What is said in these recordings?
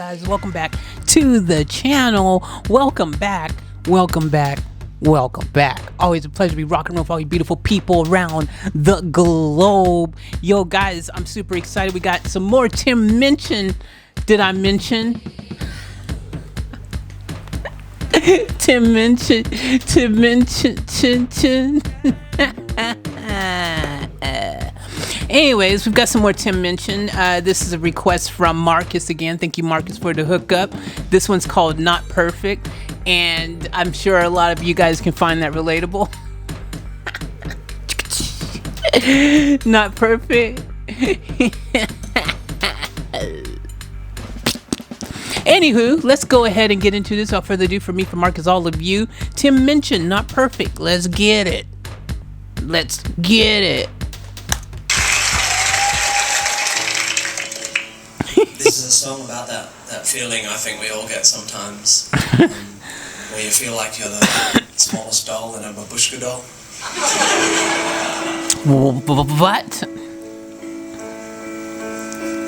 guys, welcome back to the channel. Welcome back. Always a pleasure to be rocking with all you beautiful people around the globe. Yo guys, I'm super excited. We got some more Tim Minchin. Did I mention? Tim Minchin. Anyways, we've got some more Tim Minchin. This is a request from Marcus again. Thank you, Marcus, for the hookup. This one's called Not Perfect, and I'm sure a lot of you guys can find that relatable. Not perfect. Anywho, let's go ahead and get into this. Without further ado, from me, from Marcus, all of you. Tim Minchin, Not Perfect. Let's get it. This is a song about that feeling I think we all get sometimes, where you feel like you're the smallest doll in a babushka doll. What?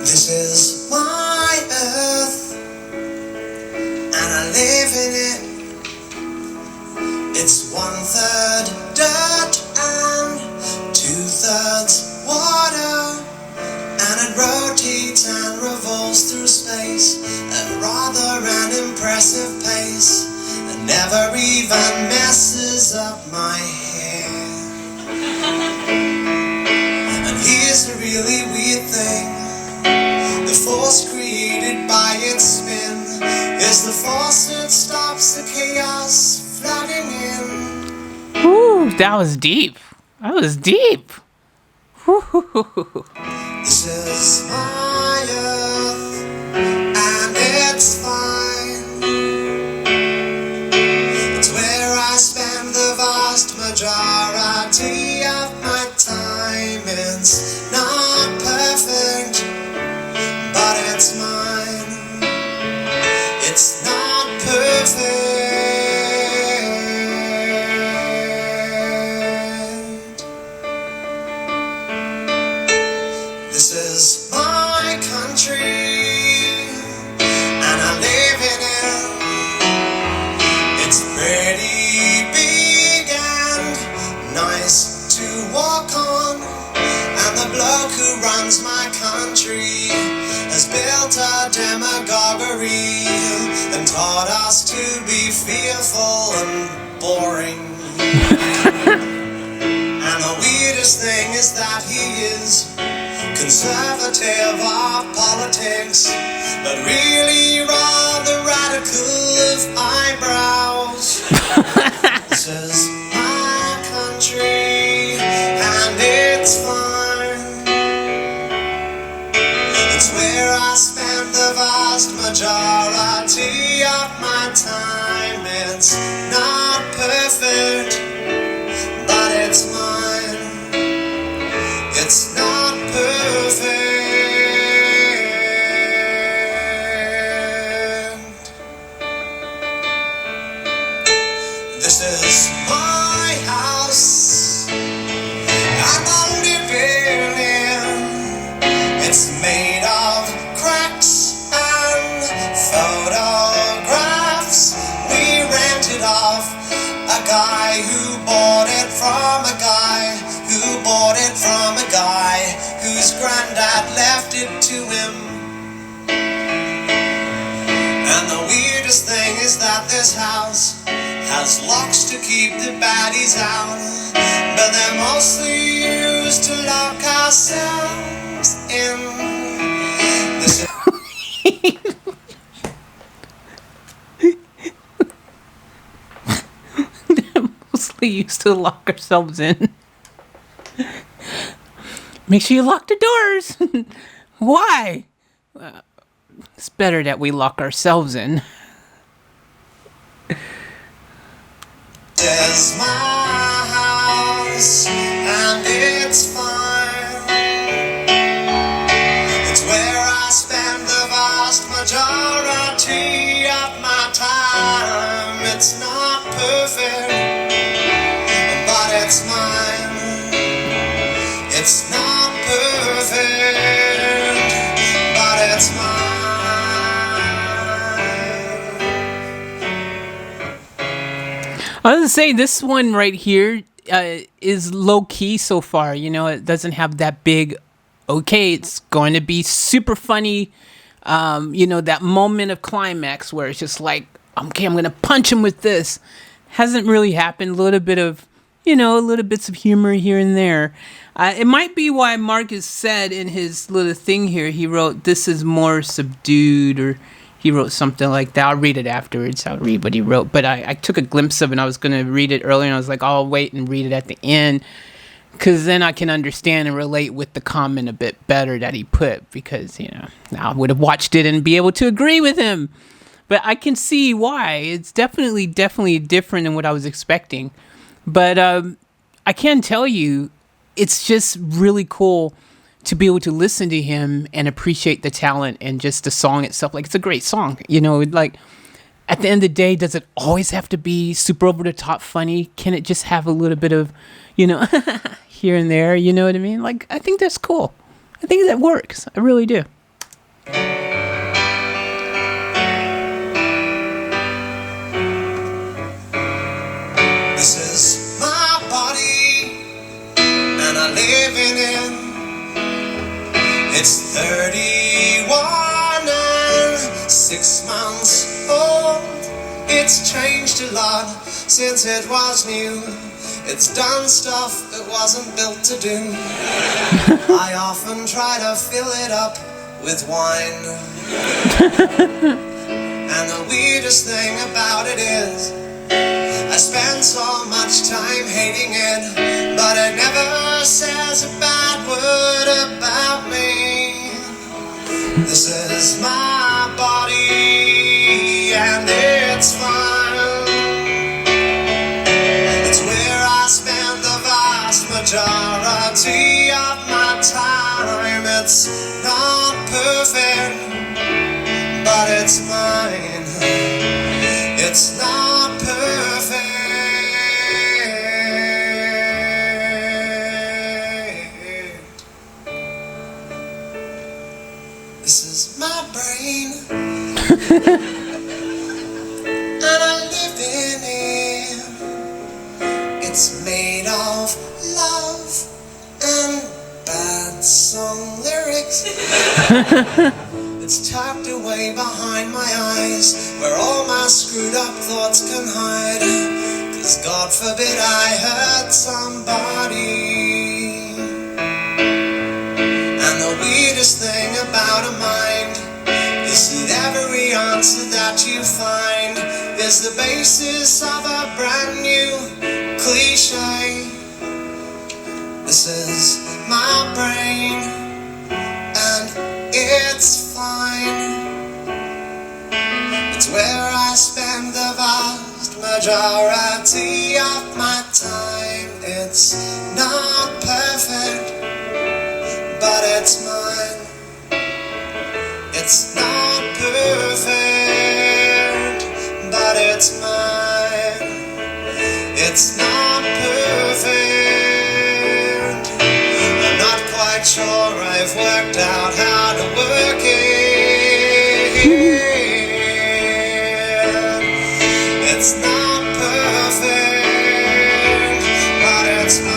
This is my earth, and I live in it. It's 1/3 dirt and 2/3 water. And it rotates and revolves through space at rather an impressive pace, and never even messes up my hair. And here's a really weird thing: the force created by its spin is the force that stops the chaos flooding in. Ooh, that was deep. This is my earth, and it's fine. It's where I spend the vast majority of my time. It's not perfect, but it's mine. It's not perfect. This is my country, and I live in it. It's pretty big and nice to walk on, and the bloke who runs my country has built a demagoguery and taught us to be fearful and boring. And the weirdest thing is that he is conservative of politics, but really rather radical of eyebrows. This is my country, and it's fine. It's where I spend the vast majority of my time. It's not perfect, but it's mine. It's not perfect. This is my house, I'm living in. It's made of cracks and photographs. We rented off a guy who bought it from a guy who bought it from a guy whose granddad left it to him. And the weirdest thing is that this house has locks to keep the baddies out, but they're mostly used to lock ourselves in. This is They're mostly used to lock ourselves in. Make sure you lock the doors. Why? It's better that we lock ourselves in. It's my house, and it's fine. It's where I spend the vast majority of my time. It's not perfect, but it's mine. It's not perfect, but it's mine. I was gonna say this one right here is low key so far. You know, it doesn't have that big. Okay, it's going to be super funny. You know, that moment of climax where it's just like, okay, I'm gonna punch him with this. Hasn't really happened. A little bit of, you know, little bits of humor here and there. It might be why Marcus said in his little thing here, he wrote, "This is more subdued," or he wrote something like that. I'll read it afterwards. I'll read what he wrote. But I took a glimpse of it, and I was going to read it earlier, and I was like, I'll wait and read it at the end, because then I can understand and relate with the comment a bit better that he put, because, you know, I would have watched it and be able to agree with him. But I can see why. It's definitely different than what I was expecting. But I can tell you, it's just really cool to be able to listen to him and appreciate the talent and just the song itself. Like, it's a great song. You know, like, at the end of the day, does it always have to be super over the top funny? Can it just have a little bit of, you know, here and there? You know what I mean? Like, I think that's cool. I think that works. I really do. This is my body, and I live in it. It's 31 and 6 months old. It's changed a lot since it was new. It's done stuff it wasn't built to do. I often try to fill it up with wine. And the weirdest thing about it is I spend so much time hating it, but it never says a bad word about me. This is my body, and it's fine. It's where I spend the vast majority of my time. It's not perfect, but it's mine. It's not perfect. This is my brain, and I live in it. It's made of love and bad song lyrics. It's tucked away behind my eyes, where all my screwed up thoughts can hide. 'Cause God forbid I hurt somebody. And the weirdest thing about a mind is that every answer that you find is the basis of a brand new cliche. This is my brain, and it's fine. It's where I spend the vast majority of my time. It's not perfect, but it's mine. It's not perfect, but it's mine. It's not perfect. I'm not quite sure I've worked out how to work it. It's not perfect, but it's mine.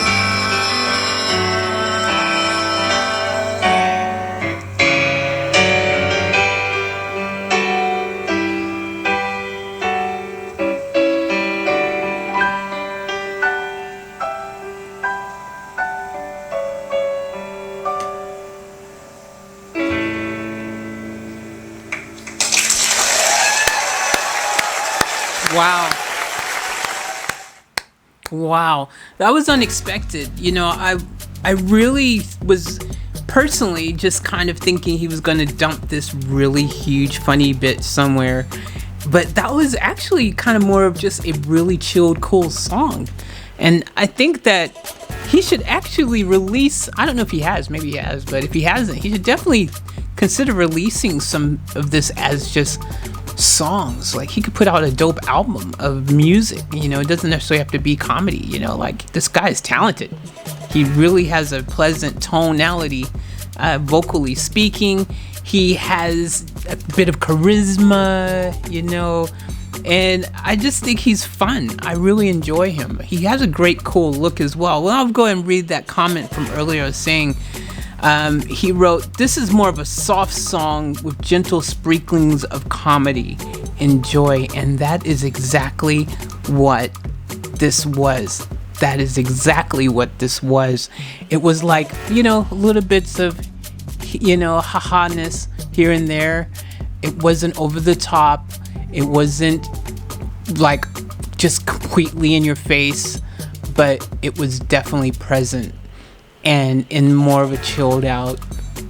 Wow. That was unexpected. You know, I really was personally just kind of thinking he was going to dump this really huge funny bit somewhere. But that was actually kind of more of just a really chilled, cool song. And I think that he should actually release, I don't know if he has, maybe he has, but if he hasn't, he should definitely consider releasing some of this as just songs. Like, he could put out a dope album of music. You know, it doesn't necessarily have to be comedy. You know, like, this guy is talented. He really has a pleasant tonality, vocally speaking. He has a bit of charisma, you know. And I just think he's fun. I really enjoy him. He has a great, cool look as well. Well, I'll go ahead and read that comment from earlier saying, he wrote, "This is more of a soft song with gentle sprinklings of comedy. Enjoy." And that is exactly what this was. That is exactly what this was. It was like, little bits of, haha-ness here and there. It wasn't over the top. It wasn't like just completely in your face, but it was definitely present and in more of a chilled out,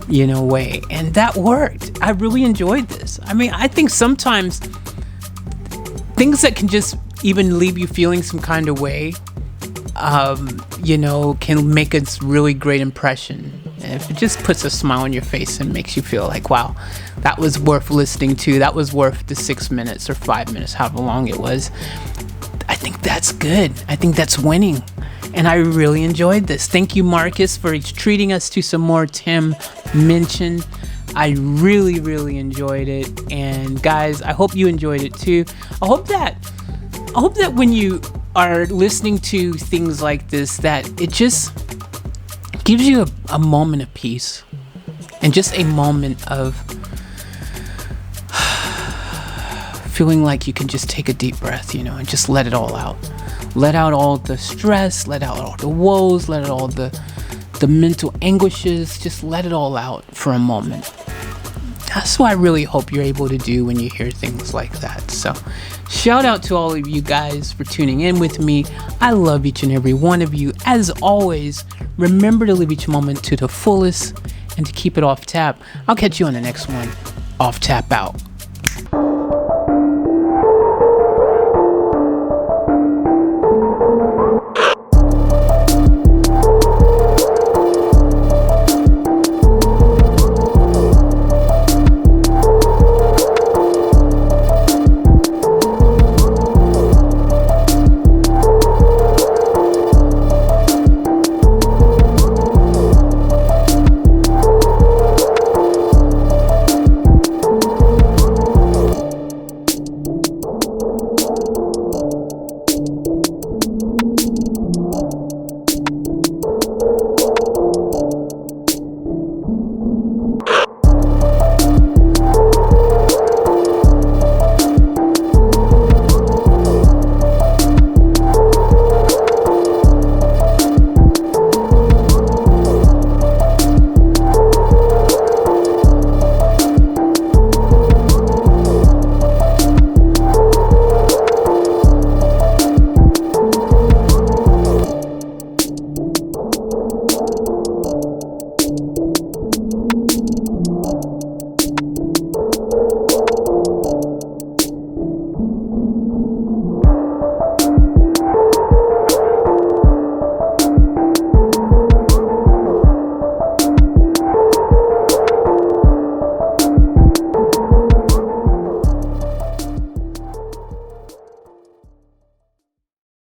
way. And that worked. I really enjoyed this. I mean, I think sometimes things that can just even leave you feeling some kind of way, can make a really great impression. And if it just puts a smile on your face and makes you feel like, wow, that was worth listening to, that was worth the 6 minutes or 5 minutes, however long it was, I think that's good. I think that's winning. And I really enjoyed this. Thank you, Marcus, for treating us to some more Tim Minchin. I really, really enjoyed it. And guys, I hope you enjoyed it too. I hope that when you are listening to things like this, that it just gives you a moment of peace and just a moment of feeling like you can just take a deep breath, and just let it all out. Let out all the stress, let out all the woes, let out all the mental anguishes, just let it all out for a moment. That's what I really hope you're able to do when you hear things like that. So shout out to all of you guys for tuning in with me. I love each and every one of you. As always, remember to live each moment to the fullest and to keep it off tap. I'll catch you on the next one. Off Tap out.